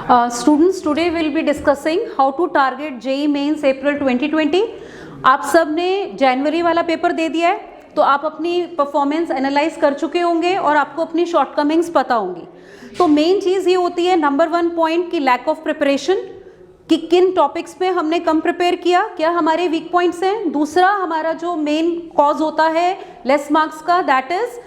Students, today we'll be discussing how to target JEE Mains April 2020. आप सब ने जनवरी वाला पेपर दे दिया है, तो आप अपनी परफॉर्मेंस एनालाइज कर चुके होंगे और आपको अपनी शॉर्टकमिंग्स पता होंगी। तो मेन चीज़ ये होती है, नंबर 1 पॉइंट की लैक ऑफ प्रिपरेशन, कि किन टॉपिक्स में हमने कम प्रिपेयर किया, क्या हमारे वीक पॉइंट्स हैं। दूसरा, हमारा जो मेन कॉज होता है लेस मार्क्स का, दैट इज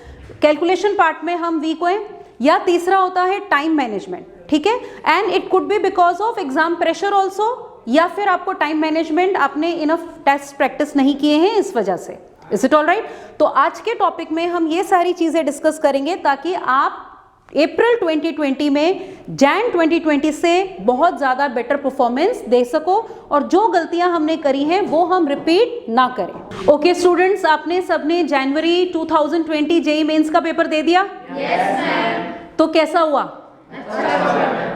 कैलकुलेशन पार्ट में हम वीक हुए, या तीसरा होता है टाइम मैनेजमेंट। ठीक है, and it could be because of exam pressure also, या फिर आपको टाइम मैनेजमेंट आपने इनफ टेस्ट प्रैक्टिस नहीं किए हैं इस वजह से। Is it all right? तो आज के टॉपिक में हम ये सारी चीजें डिस्कस करेंगे ताकि आप अप्रैल 2020 में जैन 2020 से बहुत ज़्यादा बेटर परफॉर्मेंस दे सको और जो गलतियां हमने करी हैं वो हम रिपीट ना करें। ओके स्टूडेंट्स, आपने सबने जनवरी 2020 जेईई मेंस का पेपर दे दिया? Yes ma'am. तो कैसा हुआ?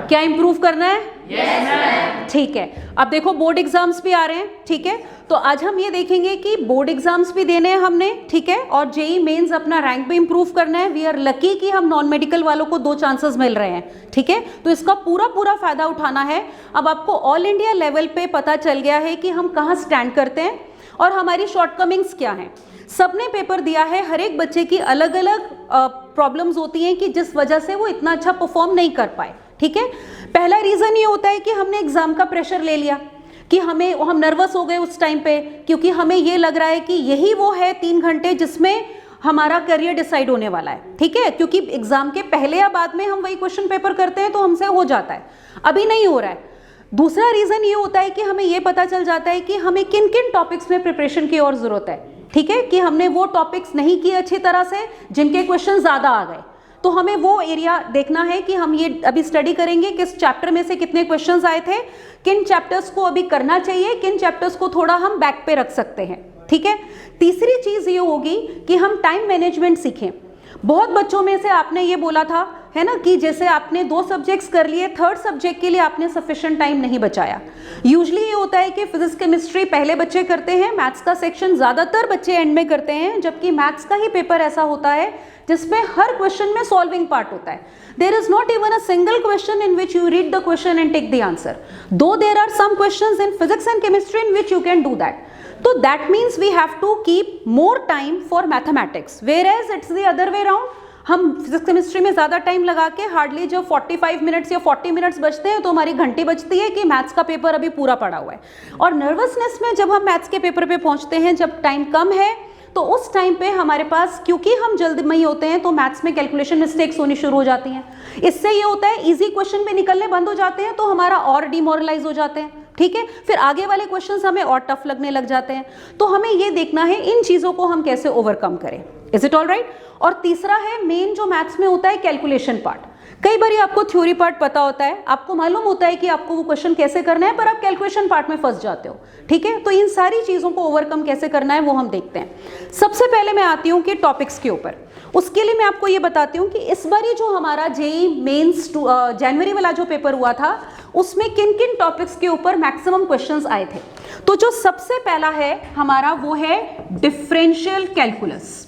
क्या इंप्रूव करना है? Yes ma'am. ठीक है, अब देखो बोर्ड एग्जाम्स भी आ रहे हैं। ठीक है, तो आज हम ये देखेंगे कि बोर्ड एग्जाम्स भी देने हैं हमने, ठीक है, और जेईई मेंस अपना रैंक भी इंप्रूव करना है। वी आर लकी कि हम नॉन मेडिकल वालों को 2 चांसेस मिल रहे हैं। ठीक है, तो इसका पूरा फायदा उठाना है। अब आपको ऑल इंडिया लेवल पे पता चल गया है कि हम कहाँ स्टैंड करते हैं और हमारी शॉर्टकमिंग्स क्या हैं। सबने पेपर दिया है, हर एक बच्चे की अलग अलग प्रॉब्लम्स होती हैं कि जिस वजह से वो इतना अच्छा परफॉर्म नहीं कर पाए। ठीक है, पहला रीजन ये होता है कि हमने एग्जाम का प्रेशर ले लिया, कि हम नर्वस हो गए उस टाइम पे, क्योंकि हमें ये लग रहा है कि यही वो है 3 घंटे जिसमें हमारा करियर डिसाइड होने वाला है। ठीक है, क्योंकि एग्जाम के पहले या बाद में हम वही क्वेश्चन पेपर करते हैं तो हमसे हो जाता है, अभी नहीं हो रहा है। दूसरा रीजन ये होता है कि हमें ये पता चल जाता है कि हमें किन किन टॉपिक्स में प्रिपरेशन की और जरूरत है। ठीक है, कि हमने वो टॉपिक्स नहीं किए अच्छी तरह से जिनके क्वेश्चन ज्यादा आ गए, तो हमें वो एरिया देखना है कि हम ये अभी स्टडी करेंगे किस चैप्टर में से कितने क्वेश्चंस आए थे, किन चैप्टर्स को अभी करना चाहिए, किन चैप्टर्स को थोड़ा हम बैक पे रख सकते हैं। ठीक है, तीसरी चीज ये होगी कि हम टाइम मैनेजमेंट सीखें। बहुत बच्चों में से आपने ये बोला था, है ना, कि जैसे आपने 2 सब्जेक्ट्स कर लिए, 3rd सब्जेक्ट के लिए आपने सफिशिएंट टाइम नहीं बचाया। यूजुअली ये होता है कि फिजिक्स केमिस्ट्री पहले बच्चे करते हैं, मैथ्स का सेक्शन ज्यादातर बच्चे एंड में करते हैं, जबकि मैथ्स का ही पेपर ऐसा होता है जिसमें हर क्वेश्चन में सॉल्विंग पार्ट होता है। There is not even a single question in which you read the question and take the answer, though there are some questions in physics and chemistry in which you can do that. So that means we have to keep more time for mathematics, whereas it's the other way around. हम physics chemistry में ज़्यादा time लगा के hardly जब 45 minutes या 40 minutes बचते हैं तो हमारी घंटी बचती है कि मैथ्स का पेपर अभी पूरा पड़ा हुआ है। और नर्वसनेस में जब हम मैथ्स के पेपर पे पहुंचते हैं, जब टाइम कम है, तो उस टाइम पे हमारे पास, क्योंकि हम जल्दमई होते हैं, तो मैथ्स में कैलकुलेशन मिस्टेक्स होनी शुरू हो जाती हैं। इससे ये होता है इजी क्वेश्चन पे निकलने बंद हो जाते हैं, तो हमारा और डिमोरलाइज हो जाते हैं। ठीक है, फिर आगे वाले क्वेश्चंस हमें और टफ लगने लग जाते हैं। तो हमें ये देखना है इन चीज़ों को हम कैसे ओवरकम करें। Is it all right? और तीसरा है मेन जो मैथ्स में होता है कैलकुलेशन पार्ट। कई बार आपको थ्योरी पार्ट पता होता है, आपको मालूम होता है कि आपको वो क्वेश्चन कैसे करना है, पर आप कैलकुलेशन पार्ट में फंस जाते हो। ठीक है, तो इन सारी चीज़ों को ओवरकम कैसे करना है वो हम देखते हैं। सबसे पहले मैं आती हूँ कि टॉपिक्स के ऊपर। उसके लिए मैं आपको ये बताती हूँ कि इस बार ये जो हमारा जेईई मेंस जनवरी वाला जो पेपर हुआ था, उसमें किन किन टॉपिक्स के ऊपर मैक्सिमम क्वेश्चंस आए थे। तो जो सबसे पहला है हमारा वो है डिफरेंशियल कैलकुलस।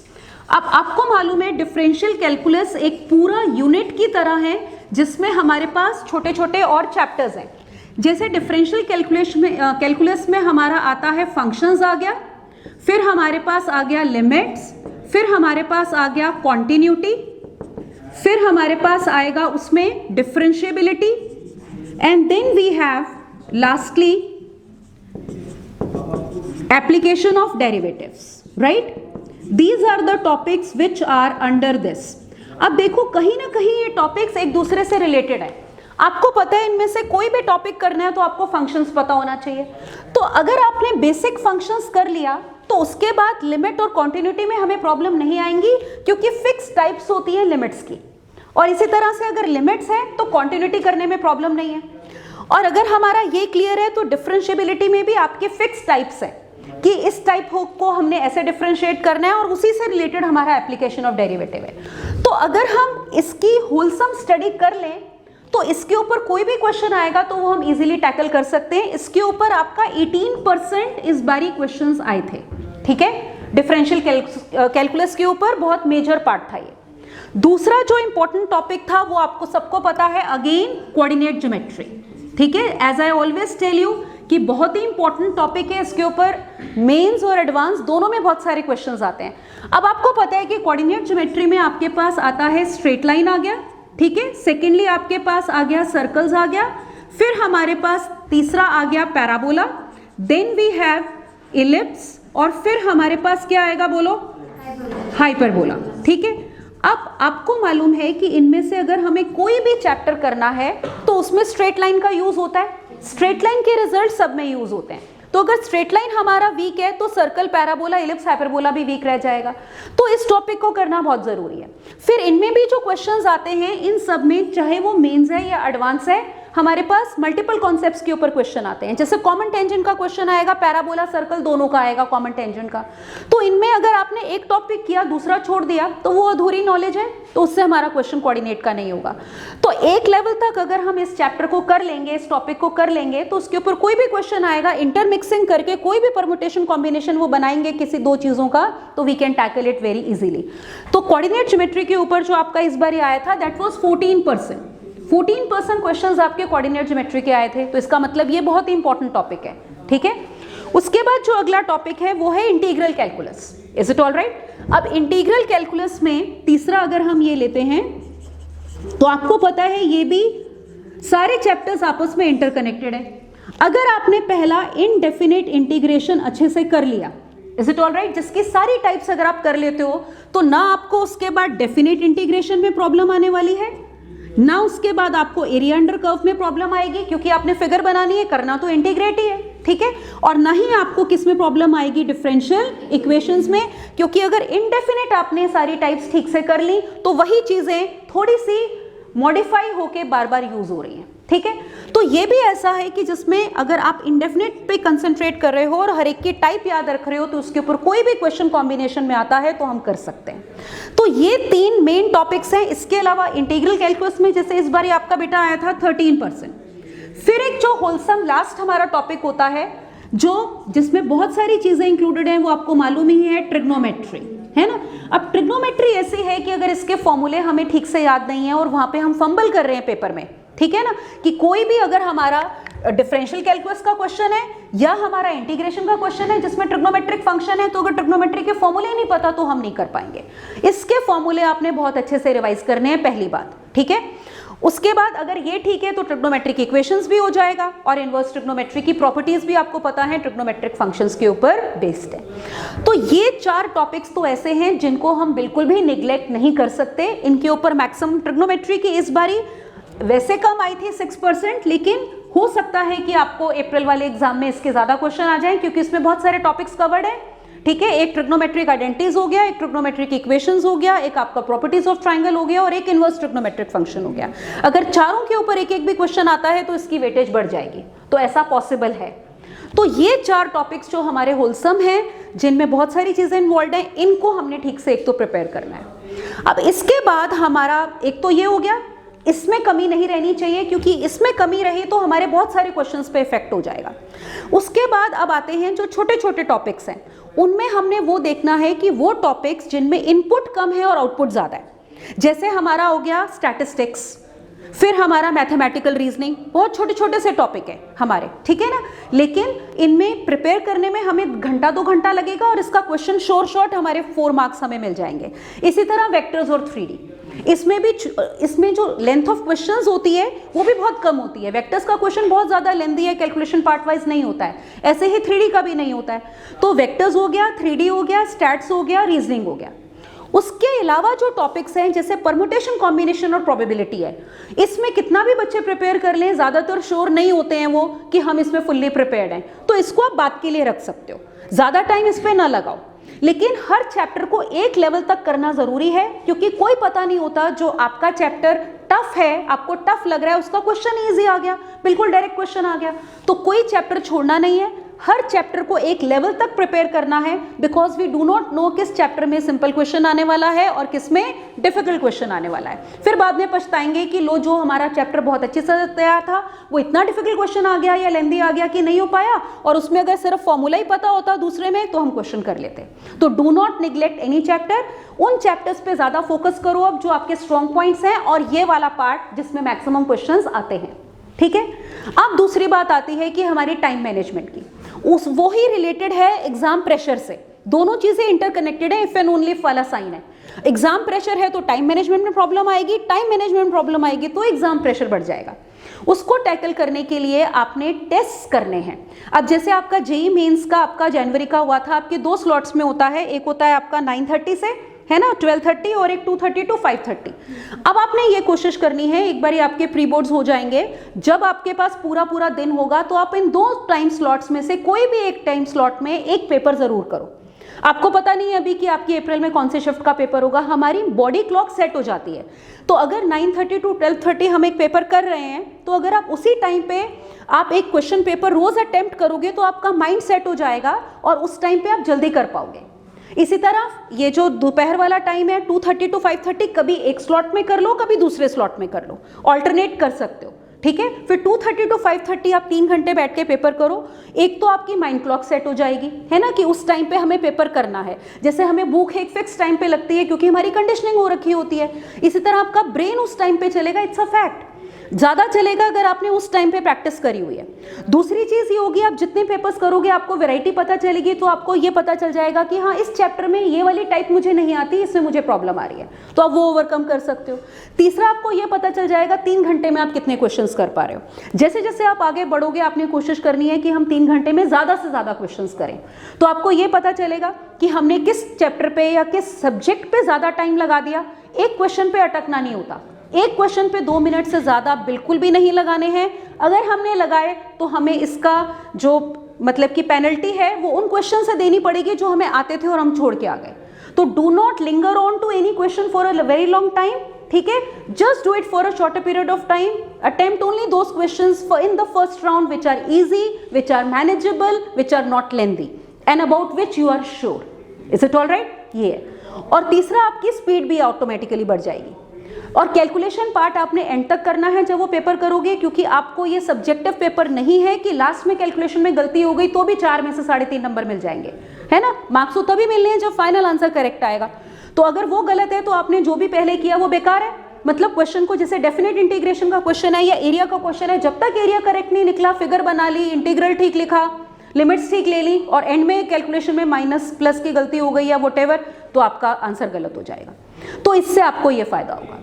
अब आपको मालूम है डिफरेंशियल कैलकुलस एक पूरा यूनिट की तरह है जिसमें हमारे पास छोटे छोटे और चैप्टर्स हैं। जैसे डिफरेंशियल कैलकुलस में हमारा आता है फंक्शंस आ गया, फिर हमारे पास आ गया लिमिट्स, फिर हमारे पास आ गया कॉन्टिन्यूटी, फिर हमारे पास आएगा उसमें differentiability, and then we have lastly application of derivatives. Right? These are the topics which are under this. अब देखो कहीं ना कहीं ये टॉपिक्स एक दूसरे से रिलेटेड है। आपको पता है इनमें से कोई भी टॉपिक करना है तो आपको फंक्शंस पता होना चाहिए। तो अगर आपने बेसिक फंक्शंस कर लिया तो उसके बाद लिमिट और कॉन्टिन्यूटी में हमें प्रॉब्लम नहीं आएंगी, क्योंकि फिक्स टाइप्स होती है लिमिट्स की। और इसी तरह से अगर लिमिट्स है तो कॉन्टिन्यूटी करने में प्रॉब्लम नहीं है। और अगर हमारा ये क्लियर है तो डिफरेंशिएबिलिटी में भी आपके फिक्स टाइप्स है कि इस टाइप को हमने ऐसे डिफरेंशिएट करना है और उसी से रिलेटेड हमारा एप्लीकेशन ऑफ डेरिवेटिव है। तो अगर हम इसकी होलसम स्टडी कर लें तो इसके ऊपर कोई भी क्वेश्चन आएगा तो वो हम इजीली टैकल कर सकते हैं। इसके ऊपर आपका 18% इस बारी क्वेश्चंस आए थे। ठीक है, डिफरेंशियल कैलकुलस के ऊपर बहुत मेजर पार्ट था ये। दूसरा जो इंपॉर्टेंट टॉपिक था वो आपको सबको पता है, अगेन कोऑर्डिनेट ज्योमेट्री, ठीक है। As I always tell you कि बहुत ही इंपॉर्टेंट टॉपिक है, इसके ऊपर मेंस और एडवांस दोनों में बहुत सारे क्वेश्चंस आते हैं। अब आपको पता है कि कोऑर्डिनेट ज्योमेट्री में आपके पास आता है स्ट्रेट लाइन आ गया, ठीक है, सेकेंडली आपके पास आ गया सर्कल्स आ गया, फिर हमारे पास तीसरा आ गया parabola, then we have ellipse, और फिर हमारे पास क्या आएगा बोलो, हाइपरबोला, ठीक है। अब आपको मालूम है कि इनमें से अगर हमें कोई भी चैप्टर करना है तो उसमें स्ट्रेट लाइन का यूज होता है, स्ट्रेट लाइन के रिजल्ट सब में यूज होते हैं। तो अगर स्ट्रेट लाइन हमारा वीक है तो सर्कल, पैराबोला, इलिप्स, हाइपरबोला भी वीक रह जाएगा। तो इस टॉपिक को करना बहुत जरूरी है। फिर इनमें भी जो क्वेश्चंस आते हैं इन सब में, चाहे वो मेंस है या एडवांस है, हमारे पास मल्टीपल कॉन्सेप्ट्स के ऊपर क्वेश्चन आते हैं। जैसे कॉमन टेंजेंट का क्वेश्चन आएगा, पैराबोला, सर्कल दोनों का आएगा, कॉमन टेंजेंट का। तो इनमें अगर आपने एक टॉपिक किया दूसरा छोड़ दिया तो वो अधूरी नॉलेज है, तो उससे हमारा क्वेश्चन कोऑर्डिनेट का नहीं होगा। तो एक लेवल तक अगर हम इस चैप्टर को कर लेंगे, इस टॉपिक को कर लेंगे, तो उसके ऊपर कोई भी क्वेश्चन आएगा, इंटरमिक्सिंग करके कोई भी परम्यूटेशन कॉम्बिनेशन वो बनाएंगे किसी दो चीजों का, तो we can tackle it very easily. तो कोऑर्डिनेट ज्योमेट्री के ऊपर जो आपका इस बार आया था दैट वाज 14% क्वेश्चंस आपके कोऑर्डिनेट ज्योमेट्री के आए थे। तो इसका मतलब ये बहुत ही इंपॉर्टेंट टॉपिक है, ठीक है। उसके बाद जो अगला टॉपिक है वो है integral calculus. Is it all right? अब इंटीग्रल कैलकुलस में तीसरा अगर हम ये लेते हैं तो आपको पता है ये भी सारे चैप्टर्स आपस में इंटरकनेक्टेड है। अगर आपने पहला इनडेफिनेट इंटीग्रेशन अच्छे से कर लिया, इज इट ऑल राइट, जिसकी सारी टाइप्स अगर आप कर लेते हो तो ना आपको उसके बाद डेफिनेट इंटीग्रेशन में प्रॉब्लम आने वाली है, ना उसके बाद आपको एरिया अंडर कर्व में प्रॉब्लम आएगी, क्योंकि आपने फिगर बनानी है, करना तो इंटीग्रेट ही है, ठीक है। और ना ही आपको किस में प्रॉब्लम आएगी, डिफरेंशियल इक्वेशंस में, क्योंकि अगर इनडेफिनेट आपने सारी टाइप्स ठीक से कर ली तो वही चीजें थोड़ी सी मॉडिफाई होके बार बार यूज हो रही हैं, ठीक है। तो ये भी ऐसा है कि जिसमें अगर आप इंडेफिनेट पे कंसंट्रेट कर रहे हो और हर एक की टाइप याद रख रहे हो तो उसके ऊपर कोई भी क्वेश्चन कॉम्बिनेशन में आता है तो हम कर सकते हैं। तो ये तीन मेन टॉपिक्स हैं। इसके अलावा इंटीग्रल कैलकुलस में जैसे इस बार आपका बेटा आया था 13%। फिर एक जो होलसम लास्ट हमारा टॉपिक होता है जो जिसमें बहुत सारी चीजें इंक्लूडेड हैं, वो आपको मालूम ही है, ट्रिग्नोमेट्री, है ना। अब ट्रिग्नोमेट्री ऐसी है कि अगर इसके फॉर्मूले हमें ठीक से याद नहीं है और वहां पे हम फंबल कर रहे हैं पेपर में, ठीक है ना, कि कोई भी अगर हमारा डिफरेंशियल कैलकुलस का क्वेश्चन है या हमारा इंटीग्रेशन का क्वेश्चन है जिसमें ट्रिग्नोमेट्रिक फंक्शन है, तो अगर ट्रिग्नोमेट्री के फॉर्मूले नहीं पता तो हम नहीं कर पाएंगे। इसके फॉर्मूले आपने बहुत अच्छे से रिवाइज करने हैं, पहली बात, ठीक है। उसके बाद अगर ये ठीक है तो ट्रिग्नोमेट्रिक इक्वेशंस भी हो जाएगा और इनवर्स ट्रिग्नोमेट्री की प्रॉपर्टीज भी आपको पता है, ट्रिग्नोमेट्रिक फंक्शंस के ऊपर बेस्ड है। तो ये चार टॉपिक्स तो ऐसे हैं जिनको हम बिल्कुल भी निग्लेक्ट नहीं कर सकते। इनके ऊपर मैक्सिमम ट्रिग्नोमेट्री की इस बारी वैसे कम आई थी 6%, लेकिन हो सकता है कि आपको अप्रैल वाले एग्जाम में इसके ज्यादा क्वेश्चन आ जाएं, क्योंकि इसमें बहुत सारे टॉपिक्स कवर्ड हैं, ठीक है। एक ट्रिग्नोमेट्रिक आइडेंटिटीज हो गया, एक ट्रिग्नोमेट्रिक इक्वेशंस हो गया, एक आपका प्रॉपर्टीज ऑफ ट्राइंगल हो गया और एक इनवर्स ट्रिग्नोमेट्रिक फंक्शन हो गया। अगर चारों के ऊपर एक एक भी क्वेश्चन आता है तो इसकी वेटेज बढ़ जाएगी, तो ऐसा पॉसिबल है। तो ये चार टॉपिक्स जो हमारे होलसम हैं, जिनमें बहुत सारी चीजें इन्वॉल्व हैं, इनको हमने ठीक से एक तो प्रिपेयर करना है। अब इसके बाद हमारा एक तो ये हो गया, इसमें कमी नहीं रहनी चाहिए, क्योंकि इसमें कमी रही तो हमारे बहुत सारे क्वेश्चंस पे इफेक्ट हो जाएगा। उसके बाद अब आते हैं जो छोटे छोटे टॉपिक्स हैं, उनमें हमने वो देखना है कि वो टॉपिक्स जिनमें इनपुट कम है और आउटपुट ज्यादा है। जैसे हमारा हो गया स्टैटिस्टिक्स, फिर हमारा मैथमेटिकल रीजनिंग, बहुत छोटे छोटे से टॉपिक है हमारे, ठीक है ना, लेकिन इनमें प्रिपेयर करने में हमें घंटा 2 घंटा लगेगा और इसका क्वेश्चन शॉर्ट हमारे 4 मार्क्स हमें मिल जाएंगे। इसी तरह वेक्टर्स और 3D, इसमें जो लेंथ ऑफ क्वेश्चंस होती है वो भी बहुत कम होती है। वेक्टर्स का क्वेश्चन बहुत ज्यादा लेंथी है, कैलकुलेशन पार्ट वाइज नहीं होता है, ऐसे ही 3D का भी नहीं होता है। तो वेक्टर्स हो गया, 3D हो गया, स्टैट्स हो गया, रीजनिंग हो गया। उसके अलावा जो टॉपिक्स हैं जैसे परम्यूटेशन, कॉम्बिनेशन और प्रोबेबिलिटी है, इसमें कितना भी बच्चे प्रिपेयर कर लें, ज्यादातर श्योर नहीं होते हैं वो कि हम इसमें फुल्ली प्रिपेयर्ड हैं, तो इसको आप बात के लिए रख सकते हो, ज्यादा टाइम इस पे ना लगाओ। लेकिन हर चैप्टर को एक लेवल तक करना जरूरी है, क्योंकि कोई पता नहीं होता, जो आपका चैप्टर टफ है, आपको टफ लग रहा है, उसका क्वेश्चन इजी आ गया, बिल्कुल डायरेक्ट क्वेश्चन आ गया, तो कोई चैप्टर छोड़ना नहीं है, हर चैप्टर को एक लेवल तक प्रिपेयर करना है, because we do not know किस चैप्टर में सिंपल क्वेश्चन आने वाला है और किस में डिफिकल्ट क्वेश्चन आने वाला है। फिर बाद में पछताएंगे कि लो जो हमारा चैप्टर बहुत अच्छे से तैयार था वो इतना डिफिकल्ट क्वेश्चन आ गया या लेंदी आ गया कि नहीं हो पाया, और उसमें अगर सिर्फ फॉर्मूला ही पता होता दूसरे में तो हम क्वेश्चन कर लेते। तो do not neglect any chapter, उन चैप्टर्स पे ज्यादा फोकस करो अब जो आपके स्ट्रॉन्ग पॉइंट्स हैं और ये वाला पार्ट जिसमें मैक्सिमम क्वेश्चंस आते हैं, ठीक है। अब दूसरी बात आती है कि हमारी टाइम मैनेजमेंट की, उस वो ही रिलेटेड है एग्जाम प्रेशर से। दोनों चीजें इंटरकनेक्टेड है, इफ एंड ओनली इफ वाला साइन है। एग्जाम प्रेशर है तो टाइम मैनेजमेंट में प्रॉब्लम आएगी, टाइम मैनेजमेंट प्रॉब्लम आएगी तो एग्जाम प्रेशर बढ़ जाएगा। उसको टैकल करने के लिए आपने टेस्ट करने हैं। अब जैसे आपका जेईई मेंस का आपका जनवरी का हुआ था, आपके 2 स्लॉट्स में होता है, एक होता है आपका 9:30 से, है ना, 12:30, और एक 2:30 to 5:30। अब आपने ये कोशिश करनी है, एक बार आपके प्री बोर्ड्स हो जाएंगे, जब आपके पास पूरा दिन होगा तो आप इन 2 टाइम स्लॉट्स में से कोई भी एक टाइम स्लॉट में एक पेपर जरूर करो। आपको पता नहीं है अभी कि आपकी अप्रैल में कौन से शिफ्ट का पेपर होगा, हमारी बॉडी क्लॉक सेट हो जाती है। तो अगर 9:30 to 12:30 हम एक पेपर कर रहे हैं, तो अगर आप उसी टाइम पे आप एक क्वेश्चन पेपर रोज अटेम्प्ट करोगे तो आपका माइंड सेट हो जाएगा और उस टाइम पे आप जल्दी कर पाओगे। इसी तरह ये जो दोपहर वाला टाइम है 2:30 to 5:30, कभी एक स्लॉट में कर लो, कभी दूसरे स्लॉट में कर लो, ऑल्टरनेट कर सकते हो, ठीक है। फिर 2:30 to 5:30 आप 3 घंटे बैठ के पेपर करो। एक तो आपकी माइंड क्लॉक सेट हो जाएगी, है ना, कि उस टाइम पे हमें पेपर करना है। जैसे हमें भूख एक फिक्स टाइम पे लगती है क्योंकि हमारी कंडीशनिंग हो रखी होती है, इसी तरह आपका ब्रेन उस टाइम पे चलेगा, इट्स अ फैक्ट। ज्यादा चलेगा अगर आपने उस टाइम पे प्रैक्टिस करी हुई है। दूसरी चीज ये होगी, आप जितने पेपर्स करोगे आपको वैरायटी पता चलेगी, तो आपको ये पता चल जाएगा कि हाँ इस चैप्टर में ये वाली टाइप मुझे नहीं आती, इसमें मुझे प्रॉब्लम आ रही है, तो आप वो ओवरकम कर सकते हो। तीसरा, आपको ये पता चल जाएगा 3 घंटे में आप कितने क्वेश्चंस कर पा रहे हो। जैसे जैसे आप आगे बढ़ोगे आपने कोशिश करनी है कि हम 3 घंटे में ज्यादा से ज्यादा क्वेश्चंस करें, तो आपको ये पता चलेगा कि हमने किस चैप्टर पे या किस सब्जेक्ट पे ज्यादा टाइम लगा दिया। एक क्वेश्चन पे अटकना नहीं होता, एक क्वेश्चन पे 2 मिनट से ज्यादा बिल्कुल भी नहीं लगाने हैं। अगर हमने लगाए तो हमें इसका जो मतलब कि पेनल्टी है वो उन क्वेश्चन से देनी पड़ेगी जो हमें आते थे और हम छोड़ के आ गए। तो do not linger on to any question for a very long time, ठीक है। Just do it for a shorter period of time. Attempt only those questions in the first round which are easy, which are manageable, which are not lengthy and about which you are sure. Is it all right? Yeah. और तीसरा, आपकी speed भी automatically बढ़ जाएगी। और calculation part आपने and तक करना है जब वो पेपर करोगे, क्योंकि आपको ये सब्जेक्टिव पेपर नहीं है कि लास्ट में कैलकुलेशन में गलती हो गई तो भी 4 में से 3.5 नंबर मिल जाएंगे, है ना। मार्क्स तो तभी मिलने हैं जब फाइनल आंसर करेक्ट आएगा। तो अगर वो गलत है तो आपने जो भी पहले किया वो बेकार है। मतलब क्वेश्चन को, जैसे डेफिनेट इंटीग्रेशन का क्वेश्चन है या एरिया का क्वेश्चन है, जब तक एरिया करेक्ट नहीं निकला, फिगर बना ली, इंटीग्रल ठीक लिखा, लिमिट्स ठीक ले ली और एंड में कैलकुलेशन में माइनस प्लस की गलती हो गई या व्हाटएवर, तो आपका आंसर गलत हो जाएगा। तो इससे आपको ये फायदा होगा।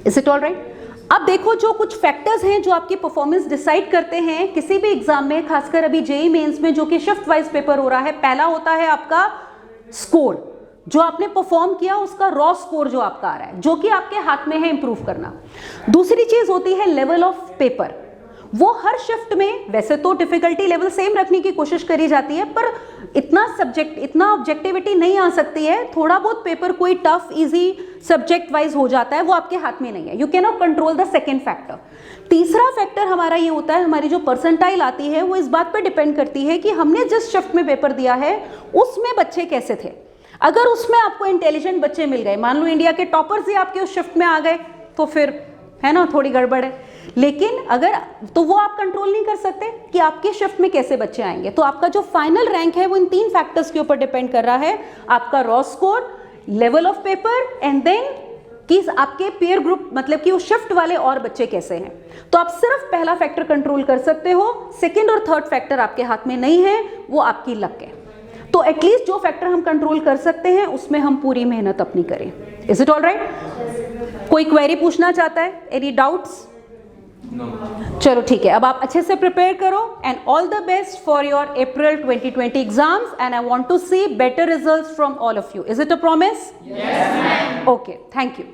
Is it all right? अब देखो, जो कुछ फैक्टर्स हैं जो आपकी परफॉर्मेंस डिसाइड करते हैं किसी भी एग्जाम में, खासकर अभी जेईई मेंस में जो कि शिफ्ट वाइज पेपर हो रहा है। पहला होता है आपका स्कोर, जो आपने परफॉर्म किया उसका रॉ स्कोर जो आपका आ रहा है, जो कि आपके हाथ में है इंप्रूव करना। दूसरी चीज होती है लेवल ऑफ पेपर। वो हर शिफ्ट में वैसे तो डिफिकल्टी लेवल सेम रखने की कोशिश करी जाती है, पर इतना ऑब्जेक्टिविटी नहीं आ सकती है। थोड़ा बहुत पेपर कोई टफ इजी सब्जेक्ट वाइज हो जाता है, वो आपके हाथ में नहीं है। You can not control the second factor. तीसरा फैक्टर हमारा ये होता है, हमारी जो परसेंटाइल आती है वो इस बात पर डिपेंड करती है कि हमने जिस शिफ्ट में पेपर दिया है उसमें बच्चे कैसे थे। अगर उसमें आपको इंटेलिजेंट बच्चे मिल गए, मान लो इंडिया के टॉपर्स ही आपके उस शिफ्ट में आ गए, तो फिर है ना थोड़ी गड़बड़ है। लेकिन अगर तो वो आप कंट्रोल नहीं कर सकते कि आपके शिफ्ट में कैसे बच्चे आएंगे। तो आपका जो फाइनल रैंक है वो इन 3 फैक्टर्स के ऊपर डिपेंड कर रहा है, आपका raw score, level of paper and then कि आपके पेयर ग्रुप, मतलब कि उस शिफ्ट वाले और बच्चे कैसे हैं। तो आप सिर्फ पहला फैक्टर कंट्रोल कर सकते हो, सेकेंड और थर्ड फैक्टर आपके हाथ में नहीं है, वो आपकी लक है। तो एटलीस्ट जो फैक्टर हम कंट्रोल कर सकते हैं उसमें हम पूरी मेहनत अपनी करें। Is it all right? कोई क्वेरी पूछना चाहता है? Any doubts? No. चलो ठीक है, अब आप अच्छे से प्रिपेयर करो and all the best for your April 2020 exams and I want to see better results from all of you. Is it a promise? Yes ma'am. Okay, thank you.